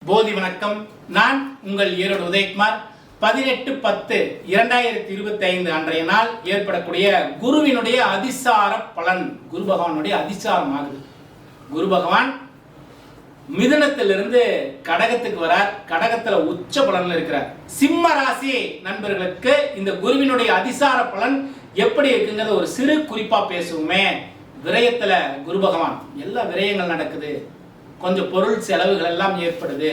போதி வணக்கம். நான் உங்கள் ஈரோடு உதயகுமார். 18/10/2025 அன்றைய நாள் ஏற்படக்கூடிய குருவினுடைய அதிசார பலன். குரு பகவானுடைய அதிசாரம் ஆகுது. குரு பகவான் மிதுனத்திலிருந்து கடகத்துக்கு வரார். கடகத்துல உச்ச பலன்ல இருக்கிறார். சிம்ம ராசி நண்பர்களுக்கு இந்த குருவினுடைய அதிசார பலன் எப்படி இருக்குங்கிறத ஒரு சிறு குறிப்பா பேசுவோமே. விரயத்துல குரு பகவான், எல்லா விரயங்கள் நடக்குது, கொஞ்சம் பொருள் செலவுகள் எல்லாம் ஏற்படுது.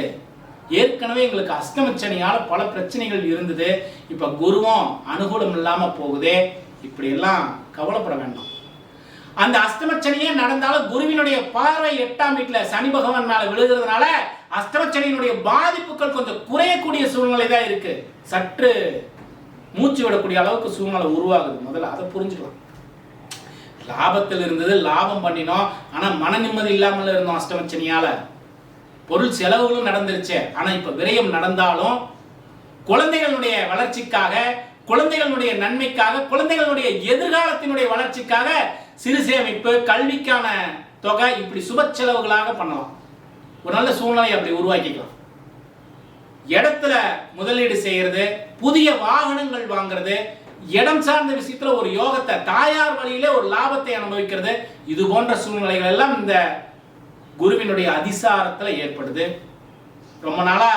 ஏற்கனவே எங்களுக்கு அஷ்டமச்சனியால பல பிரச்சனைகள் இருந்தது, இப்ப குருவும் அனுகூலம் இல்லாம போகுதே, இப்படி எல்லாம் கவலைப்பட வேண்டாம். அந்த அஷ்டமச்சனியே நடந்தாலும் குருவினுடைய பார்வை 8ஆம் வீட்டுல சனி பகவான் மேல விழுகிறதுனால அஷ்டமச்சனியினுடைய பாதிப்புகள் கொஞ்சம் குறையக்கூடிய சூழ்நிலை தான் இருக்கு. சற்று மூச்சு விடக்கூடிய அளவுக்கு சூழ்நிலை உருவாகுது. முதல்ல அதை புரிஞ்சுக்கலாம். லாபத்தில் இருந்தது, லாபம் பண்ணினோம், ஆனா மன நிம்மதி இல்லாமல் இருந்தோம். அஷ்டமச்சனியால பொருள் செலவுகளும் நடந்துருச்சு. ஆனா இப்ப விரயம் நடந்தாலும் குழந்தைகளுடைய வளர்ச்சிக்காக, குழந்தைகளுடைய நன்மைக்காக, குழந்தைகளுடைய எதிர்காலத்தினுடைய வளர்ச்சிக்காக சிறு சேமிப்பு, கல்விக்கான தொகை, இப்படி சுப செலவுகளாக பண்ணலாம். ஒரு நல்ல சூழ்நிலை அப்படி உருவாக்கிக்கலாம். இடத்துல முதலீடு செய்யறது, புதிய வாகனங்கள் வாங்குறது, இடம் சார்ந்த விஷயத்துல ஒரு யோகத்தை, தாயார் வழியிலே ஒரு லாபத்தை அனுபவிக்கிறது, இது போன்ற சூழ்நிலைகள் எல்லாம் இந்த குருவினுடைய அதிசாரத்துல ஏற்படுது. ரொம்ப நாளா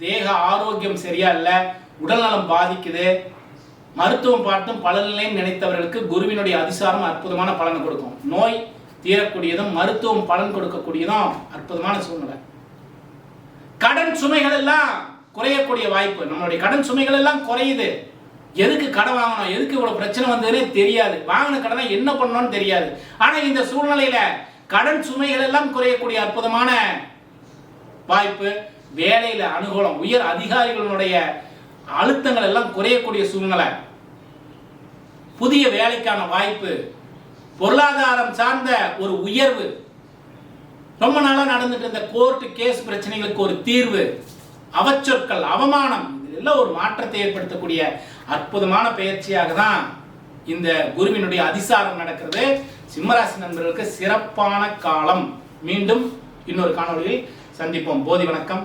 தேக ஆரோக்கியம் சரியா இல்லை, உடல்நலம் பாதிக்குது, மருத்துவம் பார்த்தும் பலனில்லைன்னு நினைத்தவர்களுக்கு குருவினுடைய அதிசாரம் அற்புதமான பலனை கொடுக்கும். நோய் தீரக்கூடியதும் மருத்துவம் பலன் கொடுக்கக்கூடியதும் அற்புதமான சூழ்நிலை. கடன் சுமைகள் எல்லாம் குறையக்கூடிய வாய்ப்பு. நம்மளுடைய கடன் சுமைகள் எல்லாம் குறையுது. எதுக்கு கடன் வாங்கணும், எதுக்கு இவ்வளவு பிரச்சனை வந்ததுன்னே தெரியாது, வாங்கின கடனை என்ன பண்ணணும்னு தெரியாது. ஆனா இந்த சூழ்நிலையில கடன் சுமைகள் எல்லாம் குறையக்கூடிய அற்புதமான வாய்ப்பு. வேலையில அனுகூலம், உயர் அதிகாரிகளுடைய அழுத்தங்கள் எல்லாம் குறையக்கூடிய சூழ்நிலை, புதிய வேலைக்கான வாய்ப்பு, பொருளாதாரம் சார்ந்த ஒரு உயர்வு, ரொம்ப நாளா நடந்துட்டு இருந்த கோர்ட் கேஸ் பிரச்சனைகளுக்கு ஒரு தீர்வு, அவச்சொற்கள், அவமானம், இதெல்லாம் ஒரு மாற்றத்தை ஏற்படுத்தக்கூடிய அற்புதமான பயிற்சியாக தான் இந்த குருவினுடைய அதிசாரம் நடக்கிறது. சிம்மராசி நண்பர்களுக்கு சிறப்பான காலம். மீண்டும் இன்னொரு காணொளியில் சந்திப்போம். போதி வணக்கம்.